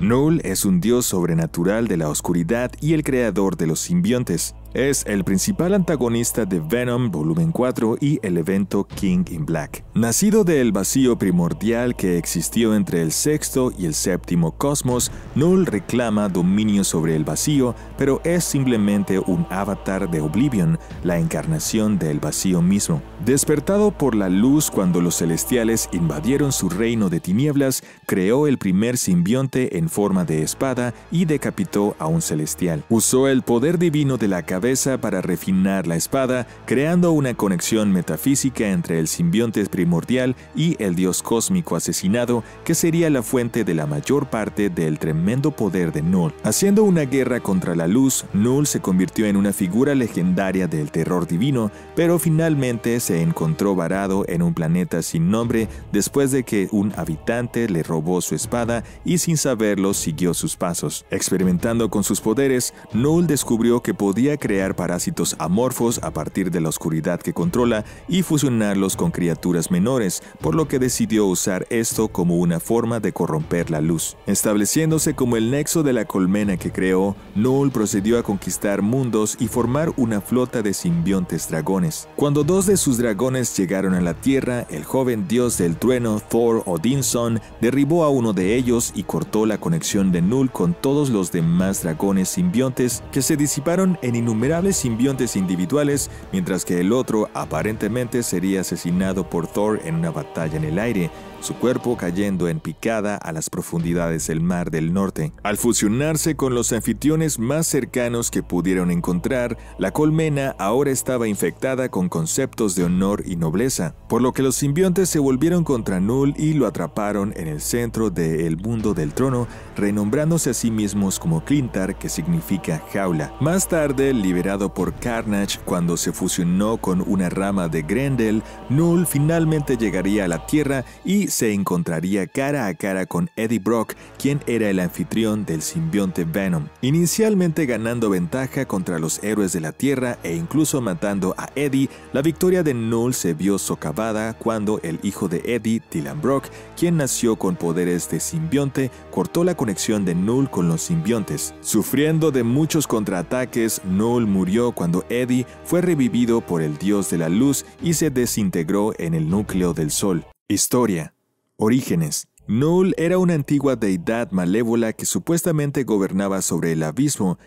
Null es un dios sobrenatural de la oscuridad y el creador de los simbiontes. Es el principal antagonista de Venom Volumen 4 y el evento King in Black. Nacido del vacío primordial que existió entre el sexto y el séptimo cosmos, Null reclama dominio sobre el vacío, pero es simplemente un avatar de Oblivion, la encarnación del vacío mismo. Despertado por la luz cuando los celestiales invadieron su reino de tinieblas, creó el primer simbionte en forma de espada y decapitó a un celestial. Usó el poder divino de la cabeza para refinar la espada, creando una conexión metafísica entre el simbionte primordial y el dios cósmico asesinado, que sería la fuente de la mayor parte del tremendo poder de Null. Haciendo una guerra contra la luz, Null se convirtió en una figura legendaria del terror divino, pero finalmente se encontró varado en un planeta sin nombre después de que un habitante le robó su espada y sin saberlo siguió sus pasos. Experimentando con sus poderes, Null descubrió que podía crear parásitos amorfos a partir de la oscuridad que controla y fusionarlos con criaturas menores, por lo que decidió usar esto como una forma de corromper la luz. Estableciéndose como el nexo de la colmena que creó, Null procedió a conquistar mundos y formar una flota de simbiontes dragones. Cuando dos de sus dragones llegaron a la Tierra, el joven dios del trueno Thor Odinson derribó a uno de ellos y cortó la conexión de Null con todos los demás dragones simbiontes, que se disiparon en innumerables simbiontes individuales, mientras que el otro aparentemente sería asesinado por Thor en una batalla en el aire, su cuerpo cayendo en picada a las profundidades del Mar del Norte. Al fusionarse con los anfitriones más cercanos que pudieron encontrar, la colmena ahora estaba infectada con conceptos de honor y nobleza, por lo que los simbiontes se volvieron contra Null y lo atraparon en el centro del mundo del trono, renombrándose a sí mismos como Clintar, que significa jaula. Más tarde, liberado por Carnage cuando se fusionó con una rama de Grendel, Null finalmente llegaría a la Tierra y se encontraría cara a cara con Eddie Brock, quien era el anfitrión del simbionte Venom. Inicialmente ganando ventaja contra los héroes de la Tierra e incluso matando a Eddie, la victoria de Null se vio socavada cuando el hijo de Eddie, Dylan Brock, quien nació con poderes de simbionte, cortó la conexión de Null con los simbiontes. Sufriendo de muchos contraataques, Null murió cuando Eddie fue revivido por el dios de la luz y se desintegró en el núcleo del sol. Historia. Orígenes. Null era una antigua deidad malévola que supuestamente gobernaba sobre el abismo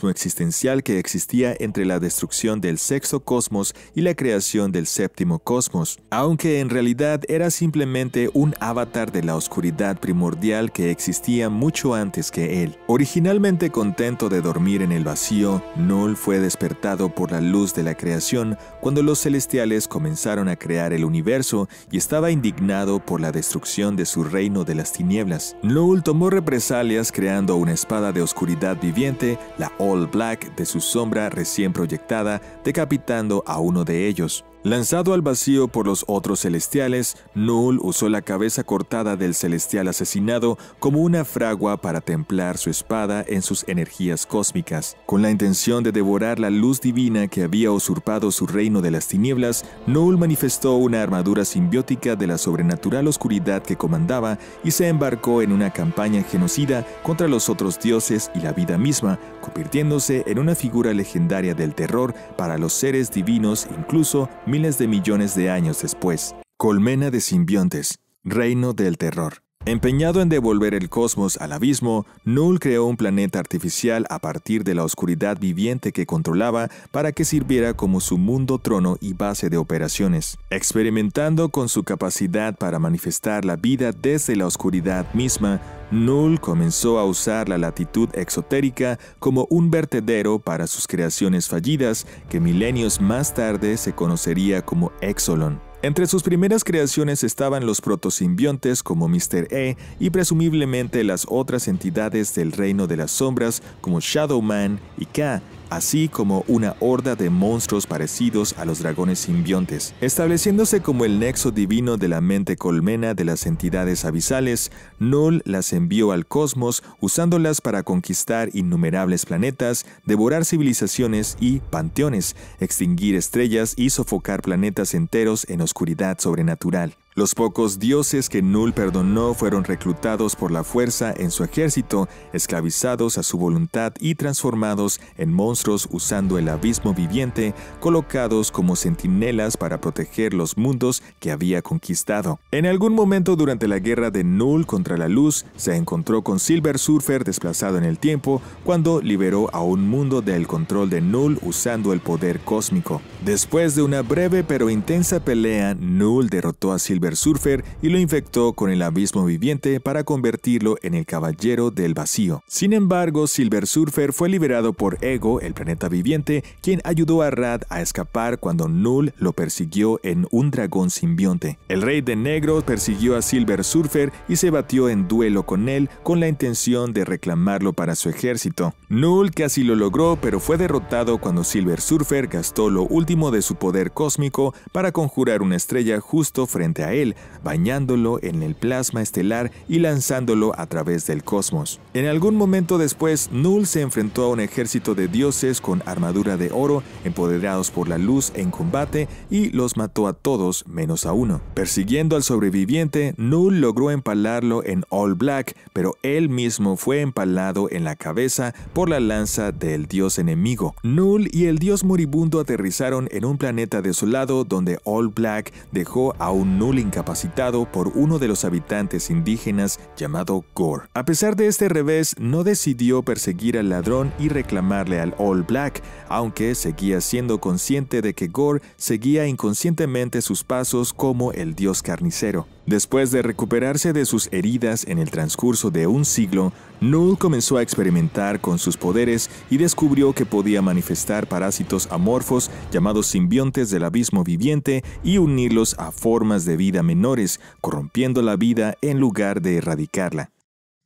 existencial que existía entre la destrucción del sexto cosmos y la creación del séptimo cosmos, aunque en realidad era simplemente un avatar de la oscuridad primordial que existía mucho antes que él. Originalmente contento de dormir en el vacío, Null fue despertado por la luz de la creación cuando los celestiales comenzaron a crear el universo y estaba indignado por la destrucción de su reino de las tinieblas. Null tomó represalias creando una espada de oscuridad viviente, la All Black, de su sombra recién proyectada, decapitando a uno de ellos. Lanzado al vacío por los otros celestiales, Null usó la cabeza cortada del celestial asesinado como una fragua para templar su espada en sus energías cósmicas. Con la intención de devorar la luz divina que había usurpado su reino de las tinieblas, Null manifestó una armadura simbiótica de la sobrenatural oscuridad que comandaba y se embarcó en una campaña genocida contra los otros dioses y la vida misma, convirtiéndose en una figura legendaria del terror para los seres divinos incluso miles de millones de años después. Colmena de simbiontes, reino del terror. Empeñado en devolver el cosmos al abismo, Null creó un planeta artificial a partir de la oscuridad viviente que controlaba para que sirviera como su mundo trono y base de operaciones. Experimentando con su capacidad para manifestar la vida desde la oscuridad misma, Null comenzó a usar la latitud exotérica como un vertedero para sus creaciones fallidas, que milenios más tarde se conocería como Exolon. Entre sus primeras creaciones estaban los protosimbiontes como Mr. E y presumiblemente las otras entidades del reino de las sombras como Shadow Man y K, así como una horda de monstruos parecidos a los dragones simbiontes. Estableciéndose como el nexo divino de la mente colmena de las entidades abisales, Null las envió al cosmos usándolas para conquistar innumerables planetas, devorar civilizaciones y panteones, extinguir estrellas y sofocar planetas enteros en oscuridad sobrenatural. Los pocos dioses que Null perdonó fueron reclutados por la fuerza en su ejército, esclavizados a su voluntad y transformados en monstruos usando el abismo viviente, colocados como centinelas para proteger los mundos que había conquistado. En algún momento durante la guerra de Null contra la luz, se encontró con Silver Surfer desplazado en el tiempo cuando liberó a un mundo del control de Null usando el poder cósmico. Después de una breve pero intensa pelea, Null derrotó a Silver Surfer y lo infectó con el abismo viviente para convertirlo en el Caballero del Vacío. Sin embargo, Silver Surfer fue liberado por Ego, el planeta viviente, quien ayudó a Rad a escapar cuando Null lo persiguió en un dragón simbionte. El Rey de Negro persiguió a Silver Surfer y se batió en duelo con él con la intención de reclamarlo para su ejército. Null casi lo logró, pero fue derrotado cuando Silver Surfer gastó lo último de su poder cósmico para conjurar una estrella justo frente a él, bañándolo en el plasma estelar y lanzándolo a través del cosmos. En algún momento después, Null se enfrentó a un ejército de dioses con armadura de oro, empoderados por la luz en combate, y los mató a todos menos a uno. Persiguiendo al sobreviviente, Null logró empalarlo en All Black, pero él mismo fue empalado en la cabeza por la lanza del dios enemigo. Null y el dios moribundo aterrizaron en un planeta desolado donde All Black dejó a un Null incapacitado por uno de los habitantes indígenas llamado Gore. A pesar de este revés, no decidió perseguir al ladrón y reclamarle al All Black, aunque seguía siendo consciente de que Gore seguía inconscientemente sus pasos como el dios carnicero. Después de recuperarse de sus heridas en el transcurso de un siglo, Null comenzó a experimentar con sus poderes y descubrió que podía manifestar parásitos amorfos llamados simbiontes del abismo viviente y unirlos a formas de vida menores, corrompiendo la vida en lugar de erradicarla.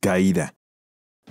Caída.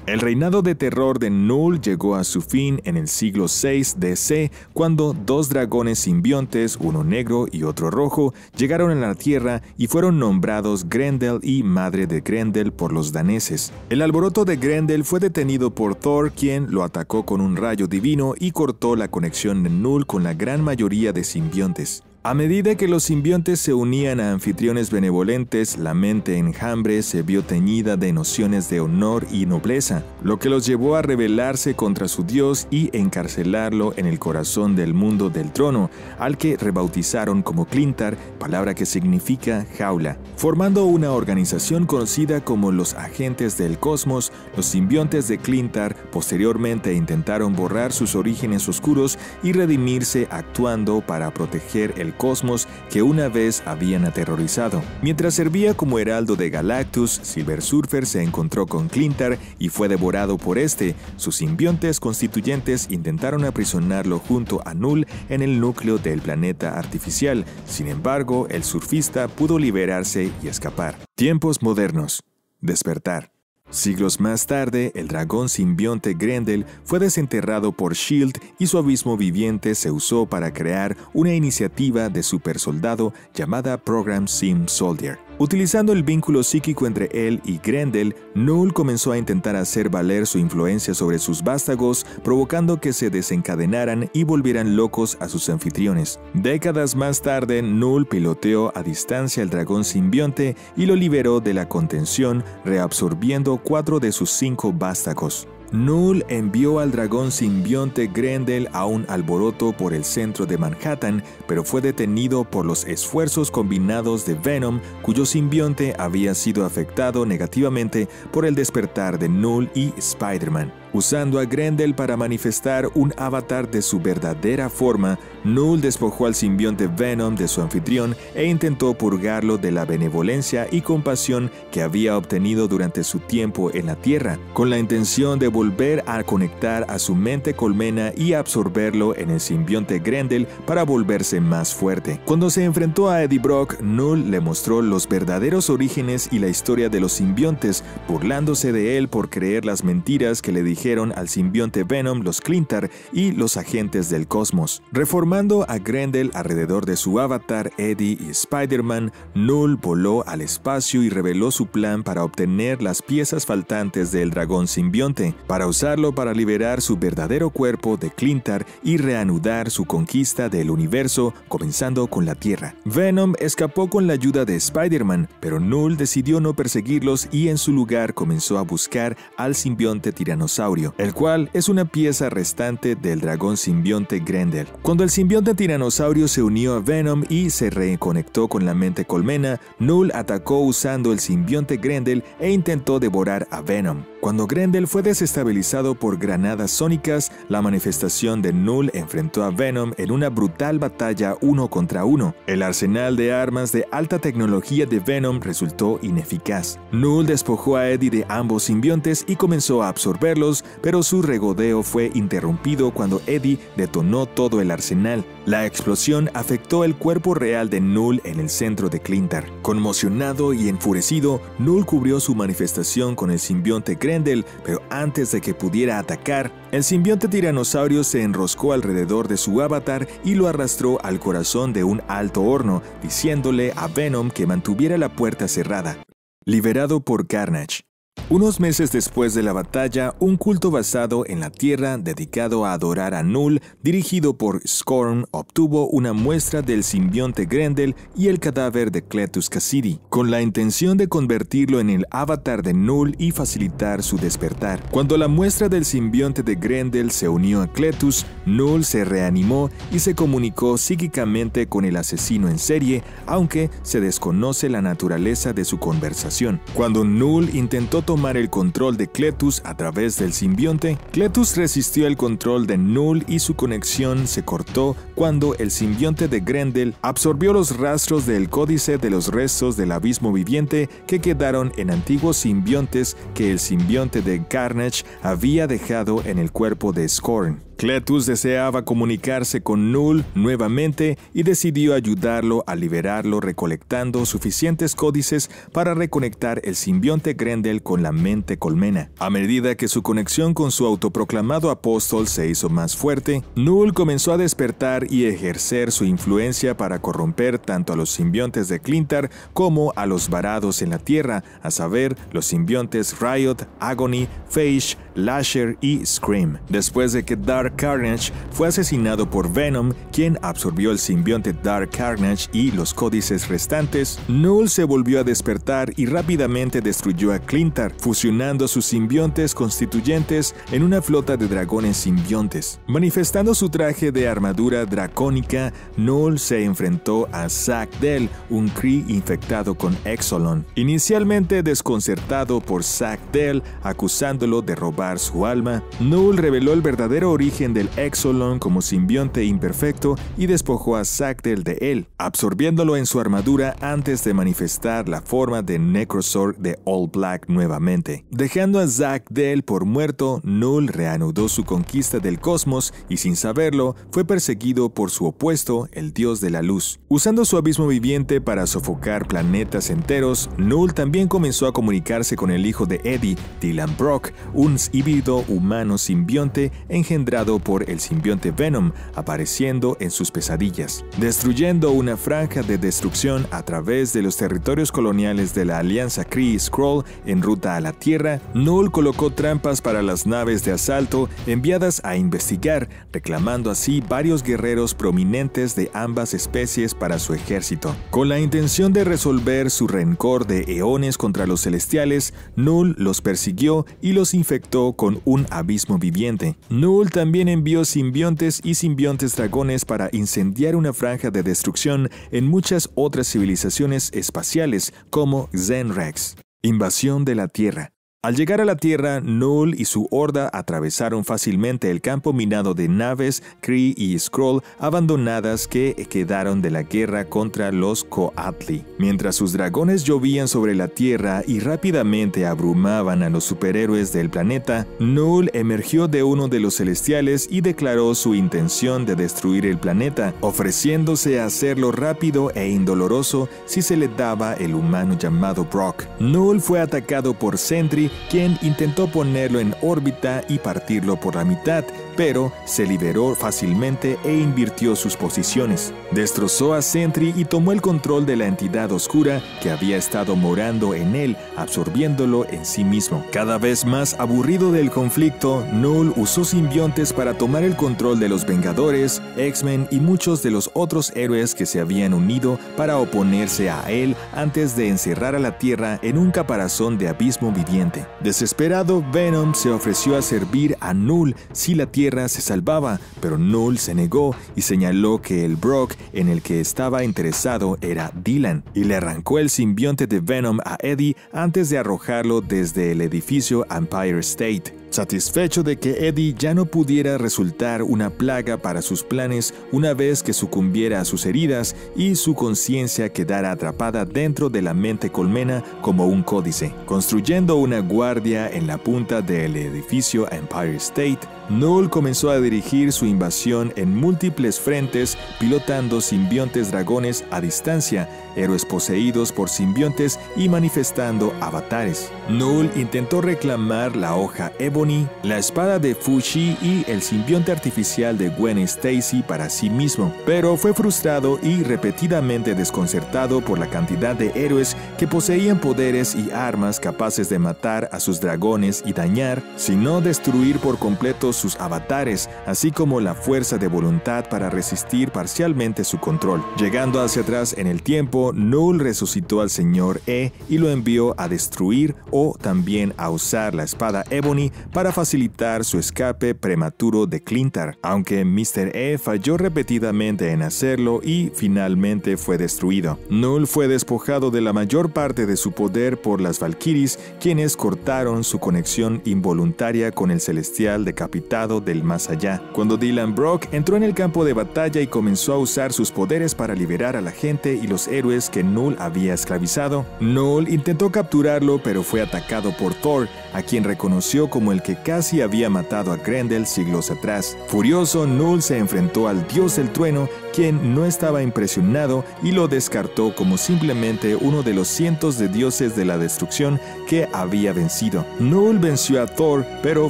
El reinado de terror de Null llegó a su fin en el siglo VI DC, cuando dos dragones simbiontes, uno negro y otro rojo, llegaron a la Tierra y fueron nombrados Grendel y Madre de Grendel por los daneses. El alboroto de Grendel fue detenido por Thor, quien lo atacó con un rayo divino y cortó la conexión de Null con la gran mayoría de simbiontes. A medida que los simbiontes se unían a anfitriones benevolentes, la mente enjambre se vio teñida de nociones de honor y nobleza, lo que los llevó a rebelarse contra su dios y encarcelarlo en el corazón del mundo del trono, al que rebautizaron como Clintar, palabra que significa jaula. Formando una organización conocida como los Agentes del Cosmos, los simbiontes de Clintar posteriormente intentaron borrar sus orígenes oscuros y redimirse actuando para proteger el cosmos que una vez habían aterrorizado. Mientras servía como heraldo de Galactus, Silver Surfer se encontró con Clintar y fue devorado por este. Sus simbiontes constituyentes intentaron aprisionarlo junto a Null en el núcleo del planeta artificial. Sin embargo, el surfista pudo liberarse y escapar. Tiempos modernos. Despertar. Siglos más tarde, el dragón simbionte Grendel fue desenterrado por S.H.I.E.L.D. y su abismo viviente se usó para crear una iniciativa de supersoldado llamada Program Sim Soldier. Utilizando el vínculo psíquico entre él y Grendel, Null comenzó a intentar hacer valer su influencia sobre sus vástagos, provocando que se desencadenaran y volvieran locos a sus anfitriones. Décadas más tarde, Null piloteó a distancia el dragón simbionte y lo liberó de la contención, reabsorbiendo 4 de sus 5 vástagos. Null envió al dragón simbionte Grendel a un alboroto por el centro de Manhattan, pero fue detenido por los esfuerzos combinados de Venom, cuyo simbionte había sido afectado negativamente por el despertar de Null y Spider-Man. Usando a Grendel para manifestar un avatar de su verdadera forma, Null despojó al simbionte Venom de su anfitrión e intentó purgarlo de la benevolencia y compasión que había obtenido durante su tiempo en la Tierra, con la intención de volver a conectar a su mente colmena y absorberlo en el simbionte Grendel para volverse más fuerte. Cuando se enfrentó a Eddie Brock, Null le mostró los verdaderos orígenes y la historia de los simbiontes, burlándose de él por creer las mentiras que le dijeron introdujeron al simbionte Venom los Clintar y los agentes del cosmos. Reformando a Grendel alrededor de su avatar Eddie y Spider-Man, Null voló al espacio y reveló su plan para obtener las piezas faltantes del dragón simbionte, para usarlo para liberar su verdadero cuerpo de Clintar y reanudar su conquista del universo, comenzando con la Tierra. Venom escapó con la ayuda de Spider-Man, pero Null decidió no perseguirlos y en su lugar comenzó a buscar al simbionte tiranosaurio, el cual es una pieza restante del dragón simbionte Grendel. Cuando el simbionte tiranosaurio se unió a Venom y se reconectó con la mente colmena, Null atacó usando el simbionte Grendel e intentó devorar a Venom. Cuando Grendel fue desestabilizado por granadas sónicas, la manifestación de Null enfrentó a Venom en una brutal batalla 1 contra 1. El arsenal de armas de alta tecnología de Venom resultó ineficaz. Null despojó a Eddie de ambos simbiontes y comenzó a absorberlos, pero su regodeo fue interrumpido cuando Eddie detonó todo el arsenal. La explosión afectó el cuerpo real de Null en el centro de Clintar. Conmocionado y enfurecido, Null cubrió su manifestación con el simbionte Grendel, pero antes de que pudiera atacar, el simbionte tiranosaurio se enroscó alrededor de su avatar y lo arrastró al corazón de un alto horno, diciéndole a Venom que mantuviera la puerta cerrada. Liberado por Carnage. Unos meses después de la batalla, un culto basado en la Tierra dedicado a adorar a Null, dirigido por Scorn, obtuvo una muestra del simbionte Grendel y el cadáver de Cletus Kasady, con la intención de convertirlo en el avatar de Null y facilitar su despertar. Cuando la muestra del simbionte de Grendel se unió a Cletus, Null se reanimó y se comunicó psíquicamente con el asesino en serie, aunque se desconoce la naturaleza de su conversación. Cuando Null intentó tomar el control de Cletus a través del simbionte, Cletus resistió el control de Null y su conexión se cortó cuando el simbionte de Grendel absorbió los rastros del códice de los restos del abismo viviente que quedaron en antiguos simbiontes que el simbionte de Carnage había dejado en el cuerpo de Scorn. Cletus deseaba comunicarse con Null nuevamente y decidió ayudarlo a liberarlo recolectando suficientes códices para reconectar el simbionte Grendel con la mente colmena. A medida que su conexión con su autoproclamado apóstol se hizo más fuerte, Null comenzó a despertar y ejercer su influencia para corromper tanto a los simbiontes de Clintar como a los varados en la Tierra, a saber, los simbiontes Riot, Agony, Phage, Lasher y Scream. Después de que Dark Carnage fue asesinado por Venom, quien absorbió el simbionte Dark Carnage y los códices restantes, Null se volvió a despertar y rápidamente destruyó a Clintar, fusionando sus simbiontes constituyentes en una flota de dragones simbiontes. Manifestando su traje de armadura dracónica, Null se enfrentó a Zack-Del, un Kree infectado con Exolon. Inicialmente desconcertado por Zack-Del, acusándolo de robar su alma, Null reveló el verdadero origen del Exolon como simbionte imperfecto y despojó a Zack-Del de él, absorbiéndolo en su armadura antes de manifestar la forma de Necrozor de All Black nuevamente. Dejando a Zack-Del por muerto, Null reanudó su conquista del cosmos y sin saberlo, fue perseguido por su opuesto, el dios de la luz. Usando su abismo viviente para sofocar planetas enteros, Null también comenzó a comunicarse con el hijo de Eddie, Dylan Brock, un híbrido humano simbionte engendrado por el simbionte Venom, apareciendo en sus pesadillas. Destruyendo una franja de destrucción a través de los territorios coloniales de la Alianza Kree-Skrull en ruta a la Tierra, Null colocó trampas para las naves de asalto enviadas a investigar, reclamando así varios guerreros prominentes de ambas especies para su ejército. Con la intención de resolver su rencor de eones contra los celestiales, Null los persiguió y los infectó con un abismo viviente. Null también envió simbiontes y simbiontes dragones para incendiar una franja de destrucción en muchas otras civilizaciones espaciales como Zenrex. Invasión de la Tierra. Al llegar a la Tierra, Null y su horda atravesaron fácilmente el campo minado de naves Kree y Skrull abandonadas que quedaron de la guerra contra los Coatli. Mientras sus dragones llovían sobre la Tierra y rápidamente abrumaban a los superhéroes del planeta, Null emergió de uno de los celestiales y declaró su intención de destruir el planeta, ofreciéndose a hacerlo rápido e indoloroso si se le daba el humano llamado Brock. Null fue atacado por Sentry quien intentó ponerlo en órbita y partirlo por la mitad, pero se liberó fácilmente e invirtió sus posiciones. Destrozó a Sentry y tomó el control de la entidad oscura que había estado morando en él, absorbiéndolo en sí mismo. Cada vez más aburrido del conflicto, Null usó simbiontes para tomar el control de los Vengadores, X-Men y muchos de los otros héroes que se habían unido para oponerse a él antes de encerrar a la Tierra en un caparazón de abismo viviente. Desesperado, Venom se ofreció a servir a Null si la Tierra se salvaba, pero Null se negó y señaló que el Brock en el que estaba interesado era Dylan, y le arrancó el simbionte de Venom a Eddie antes de arrojarlo desde el edificio Empire State. Satisfecho de que Eddie ya no pudiera resultar una plaga para sus planes una vez que sucumbiera a sus heridas y su conciencia quedara atrapada dentro de la mente colmena como un códice. Construyendo una guardia en la punta del edificio Empire State, Null comenzó a dirigir su invasión en múltiples frentes, pilotando simbiontes dragones a distancia, héroes poseídos por simbiontes y manifestando avatares. Null intentó reclamar la hoja Ebony, la espada de Fushi y el simbionte artificial de Gwen Stacy para sí mismo, pero fue frustrado y repetidamente desconcertado por la cantidad de héroes que poseían poderes y armas capaces de matar a sus dragones y dañar, si no destruir por completo sus avatares, así como la fuerza de voluntad para resistir parcialmente su control. Llegando hacia atrás en el tiempo, Null resucitó al Señor E y lo envió a destruir o también a usar la espada Ebony para facilitar su escape prematuro de Clintar, aunque Mr. E falló repetidamente en hacerlo y finalmente fue destruido. Null fue despojado de la mayor parte de su poder por las Valkyries, quienes cortaron su conexión involuntaria con el celestial decapitado del más allá. Cuando Dylan Brock entró en el campo de batalla y comenzó a usar sus poderes para liberar a la gente y los héroes que Null había esclavizado, Null intentó capturarlo pero fue atacado por Thor, a quien reconoció como el que casi había matado a Grendel siglos atrás. Furioso, Null se enfrentó al dios del trueno, quien no estaba impresionado y lo descartó como simplemente uno de los cientos de dioses de la destrucción que había vencido. Null venció a Thor, pero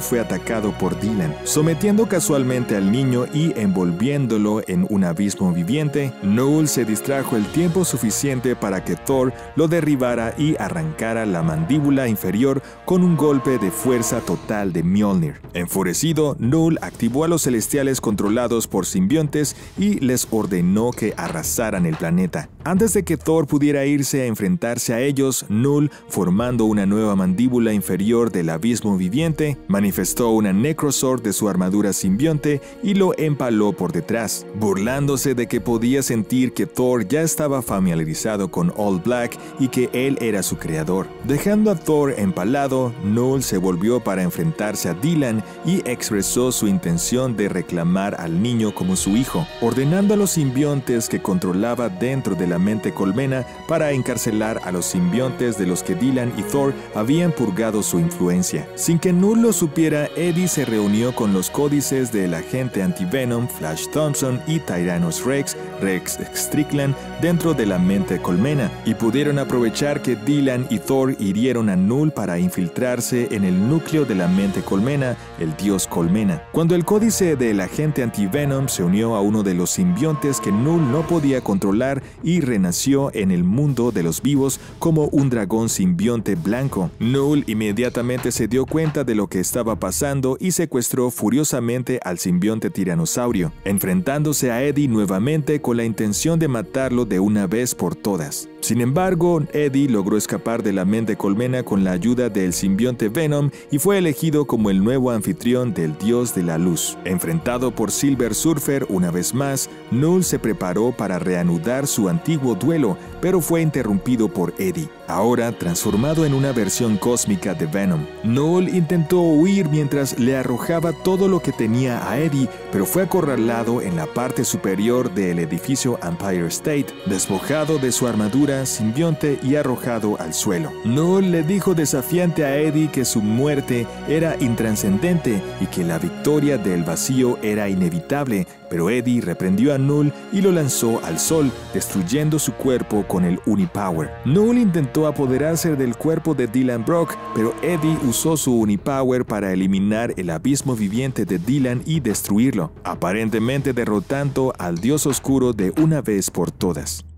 fue atacado por Dylan. Sometiendo casualmente al niño y envolviéndolo en un abismo viviente, Null se distrajo el tiempo suficiente para que Thor lo derribara y arrancara la mandíbula inferior con un golpe de fuerza total de Mjolnir. Enfurecido, Null activó a los celestiales controlados por simbiontes y les ordenó que arrasaran el planeta. Antes de que Thor pudiera irse a enfrentarse a ellos, Null, formando una nueva mandíbula inferior del abismo viviente, manifestó una Necrosword de su armadura simbionte y lo empaló por detrás, burlándose de que podía sentir que Thor ya estaba familiarizado con All Black y que él era su creador. Dejando a Thor empalado, Null se volvió para enfrentarse a Dylan y expresó su intención de reclamar al niño como su hijo, ordenando a los simbiontes que controlaba dentro de la mente colmena para encarcelar a los simbiontes de los que Dylan y Thor habían purgado su influencia. Sin que Null lo supiera, Eddie se reunió con los códices del agente anti-Venom, Flash Thompson y Tyrannus Rex, Rex Strickland, dentro de la mente colmena, y pudieron aprovechar que Dylan y Thor hirieron a Null para infiltrarse en el núcleo de la mente colmena, el dios colmena. Cuando el códice del agente anti-Venom se unió a uno de los simbiontes que Null no podía controlar y renació en el mundo de los vivos como un dragón simbionte blanco, Null inmediatamente se dio cuenta de lo que estaba pasando y secuestró furiosamente al simbionte tiranosaurio, enfrentándose a Eddie nuevamente con la intención de matarlo de una vez por todas. Sin embargo, Eddie logró escapar de la mente colmena con la ayuda del simbionte Venom y fue elegido como el nuevo anfitrión del dios de la luz. Enfrentado por Silver Surfer una vez más, Null se preparó para reanudar su antiguo duelo, pero fue interrumpido por Eddie, ahora transformado en una versión cósmica de Venom. Null intentó huir mientras le arrojaba todo lo que tenía a Eddie, pero fue acorralado en la parte superior del edificio Empire State, despojado de su armadura simbionte y arrojado al suelo. Null le dijo desafiante a Eddie que su muerte era intranscendente y que la victoria del vacío era inevitable, pero Eddie reprendió a Null y lo lanzó al sol, destruyendo su cuerpo con el Unipower. Null intentó intentó apoderarse del cuerpo de Dylan Brock, pero Eddie usó su Unipower para eliminar el abismo viviente de Dylan y destruirlo, aparentemente derrotando al dios oscuro de una vez por todas.